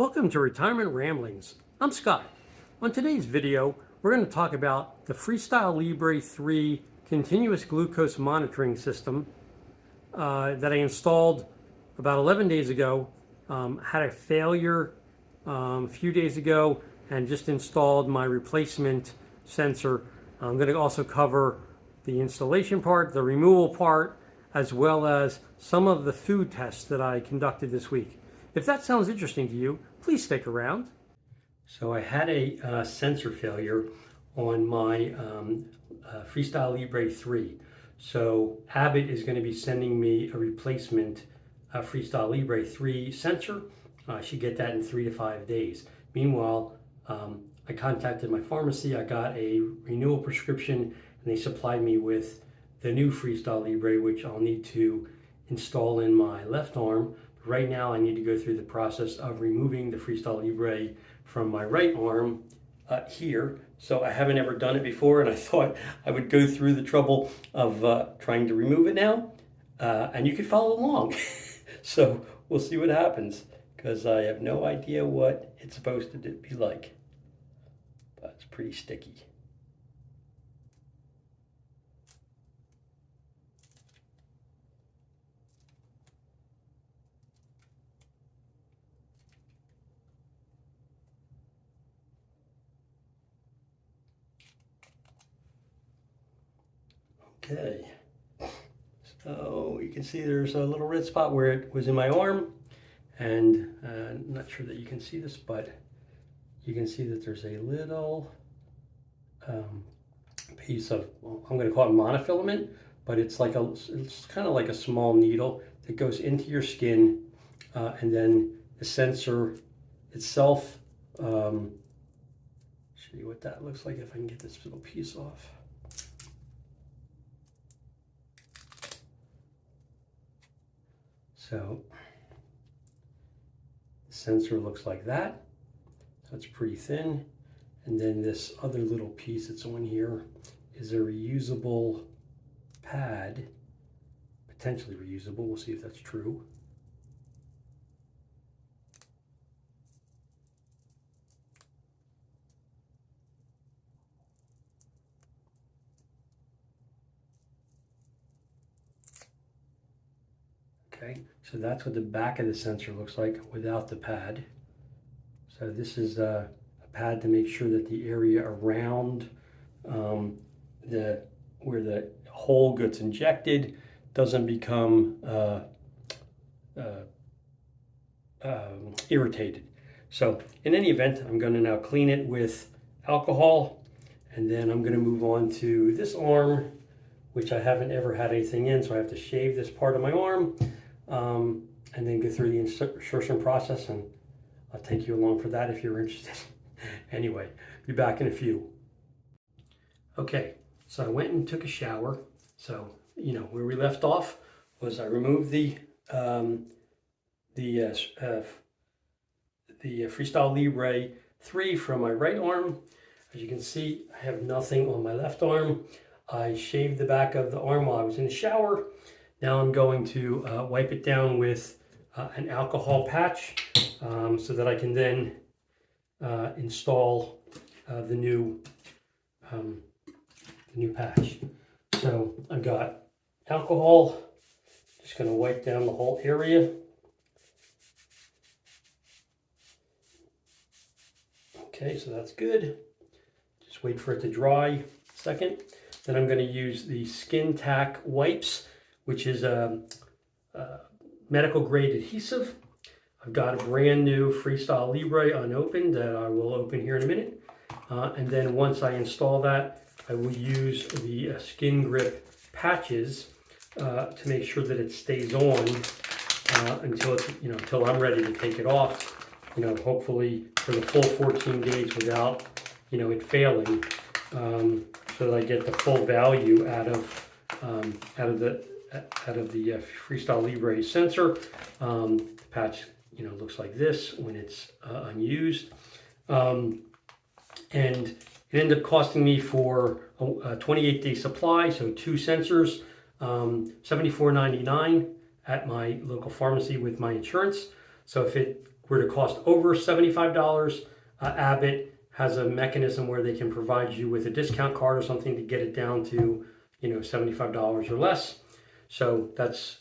Welcome to Retirement Ramblings. I'm Scott. On today's video, we're going to talk about the Freestyle Libre 3 continuous glucose monitoring system that I installed about 11 days ago. Had a failure a few days ago and just installed my replacement sensor. I'm going to also cover the installation part, the removal part, as well as some of the food tests that I conducted this week. If that sounds interesting to you, please stick around. So I had a sensor failure on my Freestyle Libre 3. So Abbott is going to be sending me a replacement Freestyle Libre 3 sensor. I should get that in 3 to 5 days. Meanwhile, I contacted my pharmacy. I got a renewal prescription and they supplied me with the new Freestyle Libre, which I'll need to install in my left arm. Right now I need to go through the process of removing the Freestyle Libre from my right arm here. So I haven't ever done it before, and I thought I would go through the trouble of trying to remove it now, and you can follow along. So we'll see what happens, because I have no idea what it's supposed to be like, but it's pretty sticky. Okay, so you can see there's a little red spot where it was in my arm, and I'm not sure that you can see this, but you can see that there's a little piece of, well, I'm going to call it monofilament, but it's kind of like a small needle that goes into your skin, and then the sensor itself. Show you what that looks like if I can get this little piece off. So the sensor looks like that. So it's pretty thin. And then this other little piece that's on here is a reusable pad, potentially reusable. We'll see if that's true. Okay, so that's what the back of the sensor looks like without the pad. So this is a pad to make sure that the area around where the hole gets injected doesn't become irritated. So in any event, I'm going to now clean it with alcohol, and then I'm going to move on to this arm, which I haven't ever had anything in, so I have to shave this part of my arm. And then go through the insertion process, and I'll take you along for that if you're interested. Anyway, be back in a few. Okay, so I went and took a shower. So, you know, where we left off was I removed the Freestyle Libre 3 from my right arm. As you can see, I have nothing on my left arm. I shaved the back of the arm while I was in the shower. Now I'm going to wipe it down with an alcohol patch so that I can then install the new patch. So I've got alcohol, just going to wipe down the whole area. Okay, so that's good. Just wait for it to dry a second. Then I'm going to use the Skin Tack wipes, which is a medical grade adhesive. I've got a brand new Freestyle Libre unopened that I will open here in a minute. And then once I install that, I will use the skin grip patches to make sure that it stays on until it's, until I'm ready to take it off. Hopefully for the full 14 days without, it failing, so that I get the full value out of the Freestyle Libre sensor. The patch, looks like this when it's unused. And it ended up costing me for a 28-day supply, so 2 sensors, $74.99 at my local pharmacy with my insurance. So if it were to cost over $75, Abbott has a mechanism where they can provide you with a discount card or something to get it down to, $75 or less. So that's,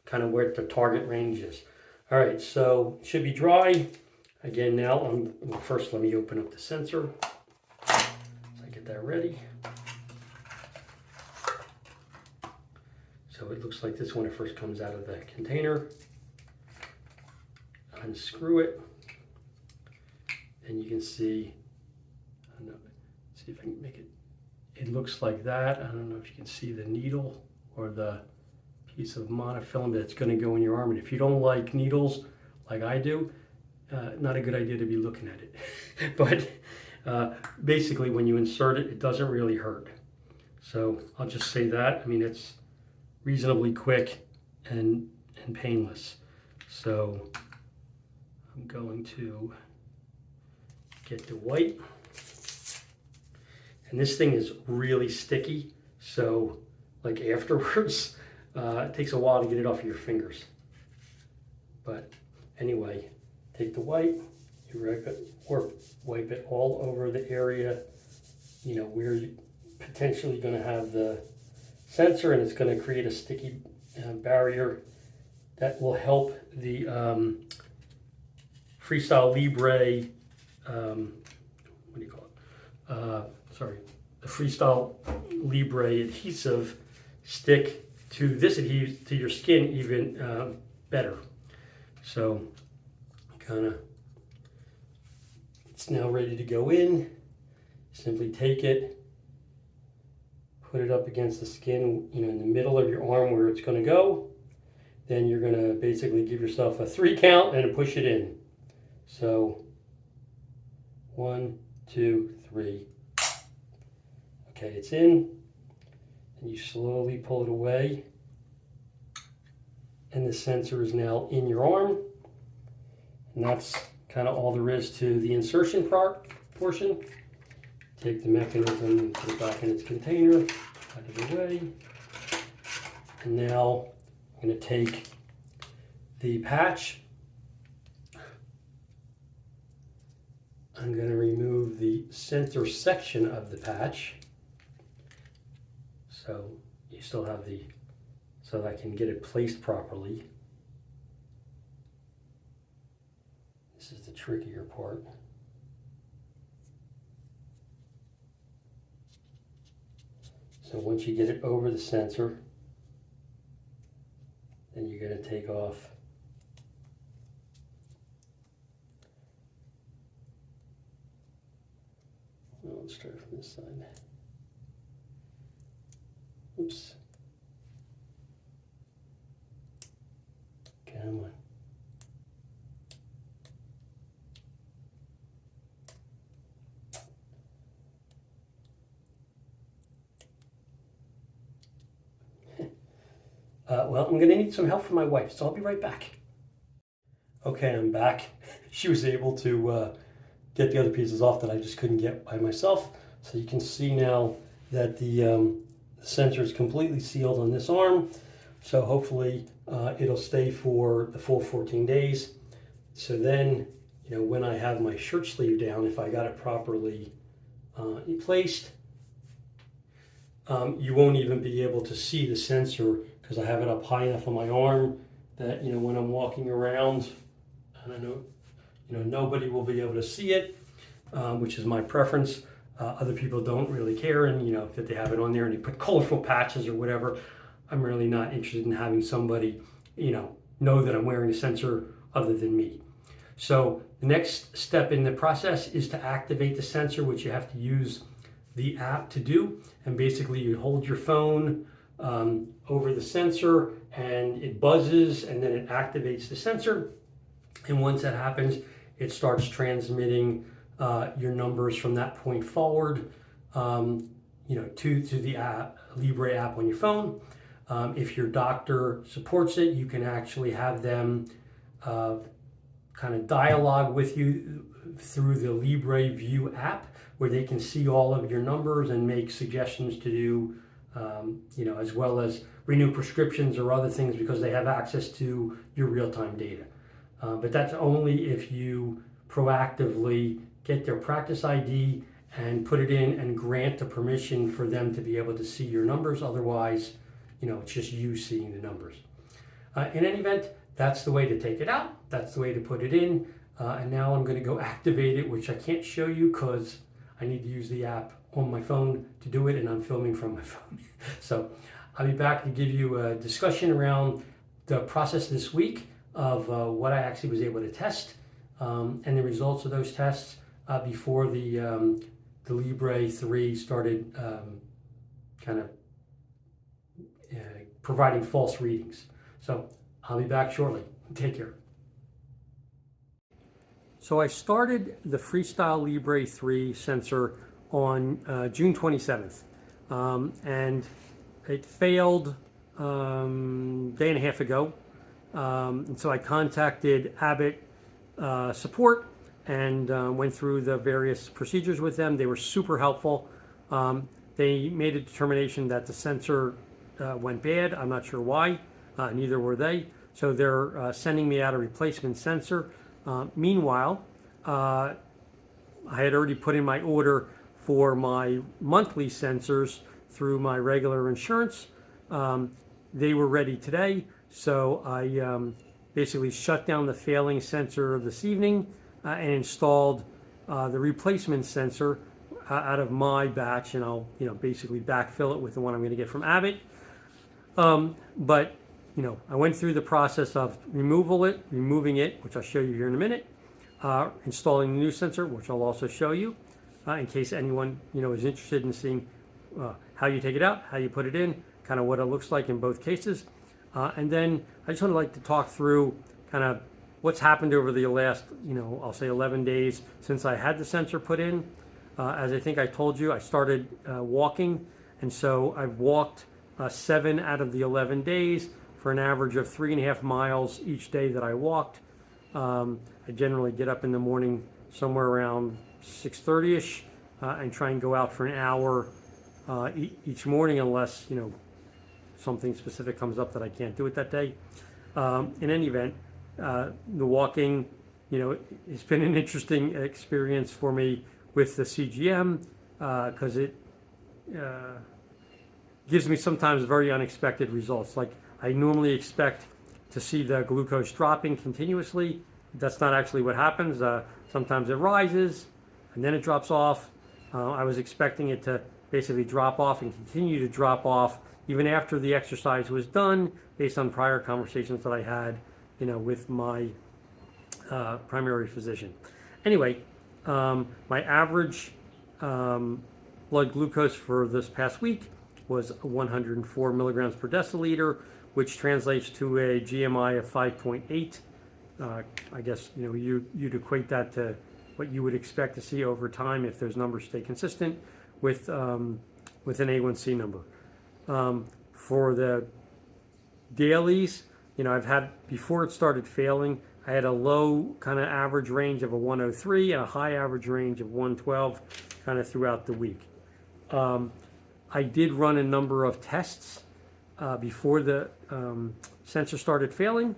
kind of where the target range is. All right, so it should be dry. Again, now first let me open up the sensor. So I get that ready. So it looks like this when it first comes out of the container. Unscrew it, and you can see, see if I can make it, it looks like that. I don't know if you can see the needle or the piece of monofilament that's going to go in your arm. And if you don't like needles like I do, not a good idea to be looking at it. But basically when you insert it, it doesn't really hurt. So I'll just say that. I mean, it's reasonably quick and painless. So I'm going to get the white. And this thing is really sticky. So like afterwards, it takes a while to get it off your fingers. But anyway, take the white, you wipe it, or wipe it all over the area, where you're potentially going to have the sensor, and it's going to create a sticky barrier that will help the Freestyle Libre, the Freestyle Libre adhesive stick to this adhesive to your skin even better. So it's now ready to go in. Simply take it, put it up against the skin, in the middle of your arm where it's going to go. Then you're going to basically give yourself a 3 count and push it in. So 1, 2, 3. Okay, it's in. And you slowly pull it away. And the sensor is now in your arm. And that's kind of all there is to the insertion portion. Take the mechanism, put it back in its container, out of the way. And now I'm going to take the patch. I'm going to remove the center section of the patch. So you still have so that I can get it placed properly. This is the trickier part. So once you get it over the sensor, then you're going to take off let's start from this side. Oops. Come on. Well, I'm going to need some help from my wife, so I'll be right back. Okay, I'm back. She was able to get the other pieces off that I just couldn't get by myself. So you can see now that the sensor is completely sealed on this arm. So hopefully it'll stay for the full 14 days. So then, when I have my shirt sleeve down, if I got it properly placed, you won't even be able to see the sensor because I have it up high enough on my arm that, when I'm walking around, I don't know, nobody will be able to see it, which is my preference. Other people don't really care, and that they have it on there and they put colorful patches or whatever. I'm really not interested in having somebody, know that I'm wearing a sensor other than me. So the next step in the process is to activate the sensor, which you have to use the app to do. And basically you hold your phone over the sensor and it buzzes and then it activates the sensor. And once that happens, it starts transmitting your numbers from that point forward, to the Libre app on your phone. If your doctor supports it, you can actually have them kind of dialogue with you through the Libre View app, where they can see all of your numbers and make suggestions to do, as well as renew prescriptions or other things, because they have access to your real-time data. But that's only if you proactively get their practice ID and put it in and grant the permission for them to be able to see your numbers. Otherwise, it's just you seeing the numbers. In any event, that's the way to take it out. That's the way to put it in. And now I'm going to go activate it, which I can't show you because I need to use the app on my phone to do it, and I'm filming from my phone. So I'll be back to give you a discussion around the process this week of what I actually was able to test and the results of those tests before the Libre 3 started kind of providing false readings. So I'll be back shortly. Take care. So I started the Freestyle Libre 3 sensor on June 27th, and it failed a day and a half ago. And so I contacted Abbott support and went through the various procedures with them. They were super helpful. They made a determination that the sensor went bad. I'm not sure why, neither were they. So they're sending me out a replacement sensor. Meanwhile, I had already put in my order for my monthly sensors through my regular insurance. They were ready today, so I basically shut down the failing sensor this evening and installed the replacement sensor out of my batch, and I'll basically backfill it with the one I'm going to get from Abbott. But I went through the process of removing it, which I'll show you here in a minute, installing the new sensor, which I'll also show you, in case anyone is interested in seeing how you take it out, how you put it in, kind of what it looks like in both cases. And then I just want to talk through kind of what's happened over the last, I'll say 11 days since I had the sensor put in. As I think I told you, I started walking, and so I've walked 7 out of the 11 days for an average of 3.5 miles each day that I walked. I generally get up in the morning somewhere around 6:30ish and try and go out for an hour each morning, unless something specific comes up that I can't do it that day. In any event, the walking, it's been an interesting experience for me with the CGM because it gives me sometimes very unexpected results. Like, I normally expect to see the glucose dropping continuously. That's not actually what happens. Sometimes it rises and then it drops off. I was expecting it to basically drop off and continue to drop off even after the exercise was done, based on prior conversations that I had, with my primary physician. Anyway, my average blood glucose for this past week was 104 milligrams per deciliter, which translates to a GMI of 5.8. I guess you'd equate that to what you would expect to see over time if those numbers stay consistent with an A1C number. For the dailies, I've had, before it started failing, I had a low kind of average range of a 103 and a high average range of 112 kind of throughout the week. I did run a number of tests before the sensor started failing.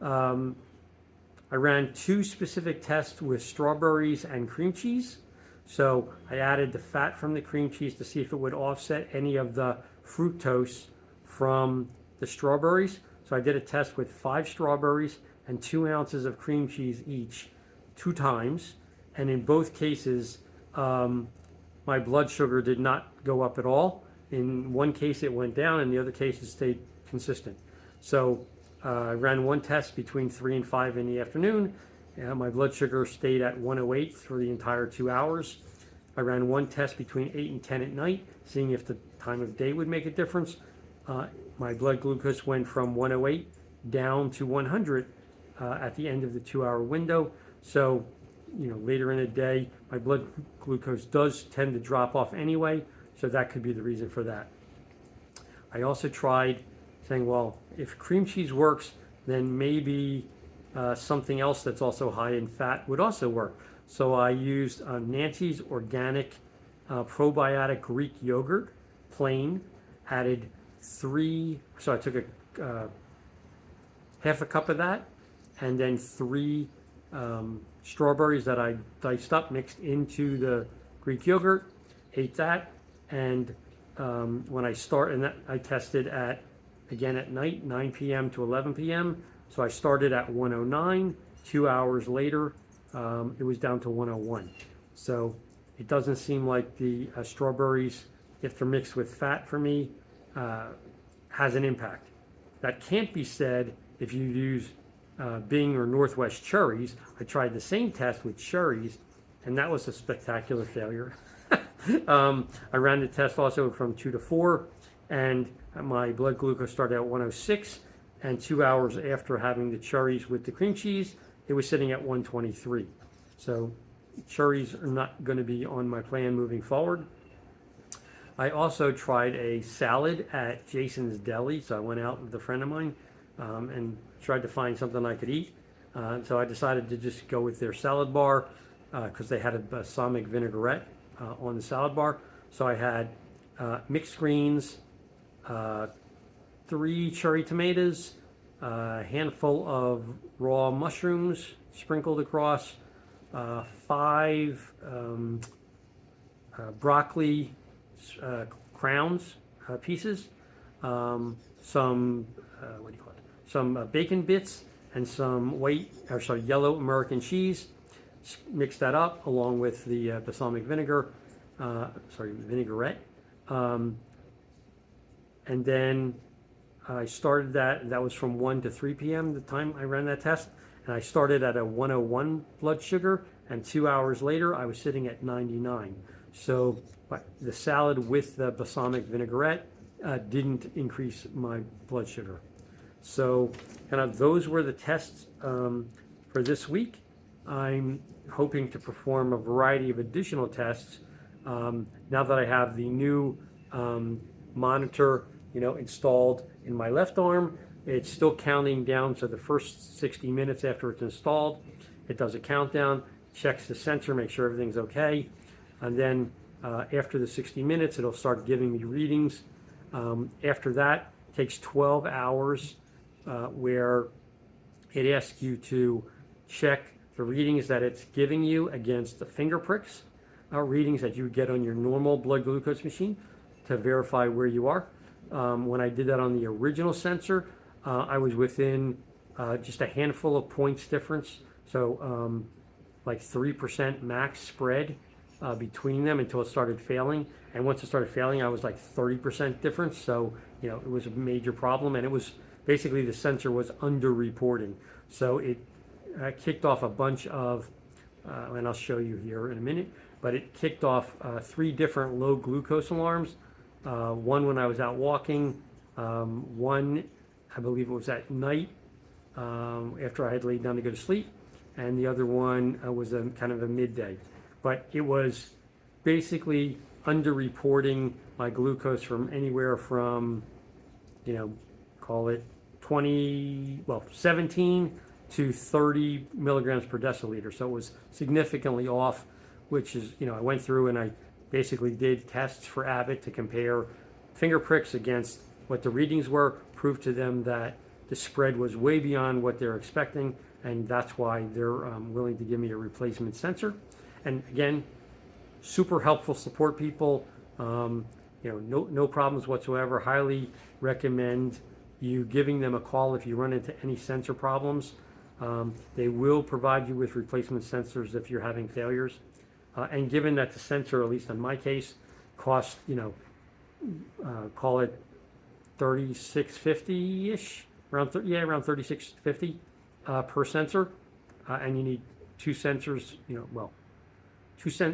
I ran 2 specific tests with strawberries and cream cheese. So I added the fat from the cream cheese to see if it would offset any of the fructose from the strawberries. So I did a test with 5 strawberries and 2 ounces of cream cheese each, 2 times. And in both cases, my blood sugar did not go up at all. In one case it went down, and the other case it stayed consistent. So I ran 1 test between 3 and 5 in the afternoon. My blood sugar stayed at 108 for the entire 2 hours. I ran 1 test between 8 and 10 at night, seeing if the time of day would make a difference. My blood glucose went from 108 down to 100 at the end of the 2-hour window. So, later in the day, my blood glucose does tend to drop off anyway, so that could be the reason for that. I also tried saying, well, if cream cheese works, then maybe something else that's also high in fat would also work. So I used Nancy's Organic Probiotic Greek Yogurt, plain, added 3, so I took half a cup of that, and then 3 strawberries that I diced up, mixed into the Greek yogurt, ate that, and when I tested again at night, 9 p.m. to 11 p.m. So I started at 109. 2 hours later, it was down to 101. So it doesn't seem like the strawberries, if they're mixed with fat for me, has an impact. That can't be said if you use Bing or Northwest cherries. I tried the same test with cherries, and that was a spectacular failure. I ran the test also from 2 to 4, and my blood glucose started at 106, and 2 hours after having the cherries with the cream cheese, it was sitting at 123. So cherries are not going to be on my plan moving forward. I also tried a salad at Jason's Deli, so I went out with a friend of mine and tried to find something I could eat. So I decided to just go with their salad bar because they had a balsamic vinaigrette on the salad bar. So I had mixed greens, 3 cherry tomatoes, a handful of raw mushrooms sprinkled across, 5 broccoli crowns pieces, some some bacon bits, and some yellow American cheese. Mix that up along with the balsamic vinaigrette, and then I started that. That was from 1 to 3 p.m. the time I ran that test, and I started at a 101 blood sugar, and 2 hours later I was sitting at 99. So but the salad with the balsamic vinaigrette didn't increase my blood sugar. So kind of those were the tests for this week. I'm hoping to perform a variety of additional tests now that I have the new monitor, installed in my left arm. It's still counting down, so the first 60 minutes after it's installed, it does a countdown, checks the sensor, make sure everything's okay, and then after the 60 minutes, it'll start giving me readings. After that, it takes 12 hours where it asks you to check the readings that it's giving you against the finger pricks, readings that you would get on your normal blood glucose machine to verify where you are. When I did that on the original sensor, I was within just a handful of points difference, so like 3% max spread between them until it started failing. And once it started failing, I was like 30% difference, so it was a major problem, and it was basically the sensor was under-reporting. So it kicked off a bunch of, and I'll show you here in a minute, but it kicked off 3 different low glucose alarms. One when I was out walking, one I believe it was at night after I had laid down to go to sleep, and the other one was kind of a midday. But it was basically under-reporting my glucose from anywhere from, call it 17 to 30 milligrams per deciliter. So it was significantly off, which is, I went through and I basically did tests for Abbott to compare finger pricks against what the readings were, proved to them that the spread was way beyond what they're expecting, and that's why they're willing to give me a replacement sensor. And again, super helpful support people, no problems whatsoever. Highly recommend you giving them a call if you run into any sensor problems. They will provide you with replacement sensors if you're having failures. And given that the sensor, at least in my case, costs, call it $36.50-ish, around $36.50 per sensor, and you need 2 sensors,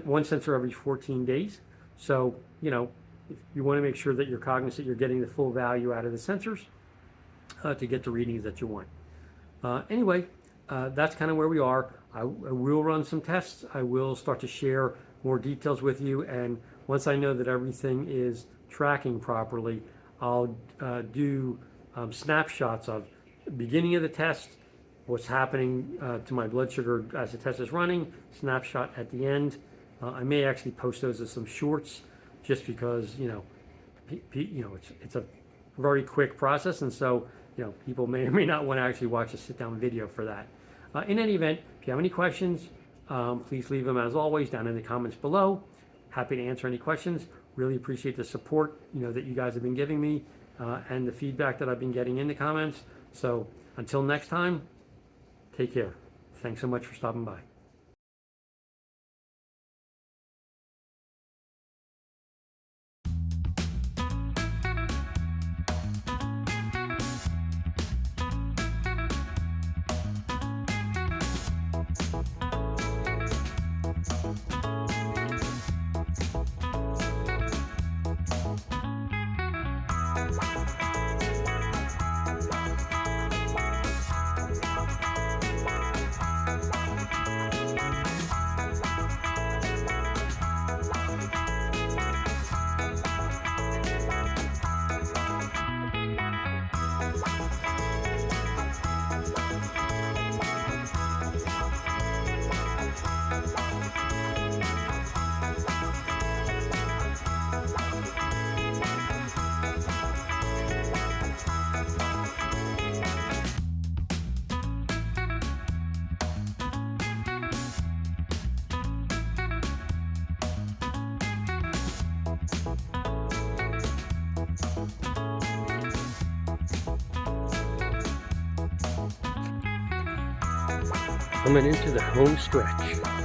one sensor every 14 days. So, if you want to make sure that you're cognizant you're getting the full value out of the sensors to get the readings that you want. Anyway, that's kind of where we are. I will run some tests. I will start to share more details with you, and once I know that everything is tracking properly, I'll do snapshots of the beginning of the test, what's happening to my blood sugar as the test is running, snapshot at the end. I may actually post those as some shorts, just because it's a very quick process, and so people may or may not want to actually watch a sit-down video for that. In any event, if you have any questions, please leave them as always down in the comments below. Happy to answer any questions. Really appreciate the support that you guys have been giving me and the feedback that I've been getting in the comments. So until next time, take care. Thanks so much for stopping by. Coming into the home stretch.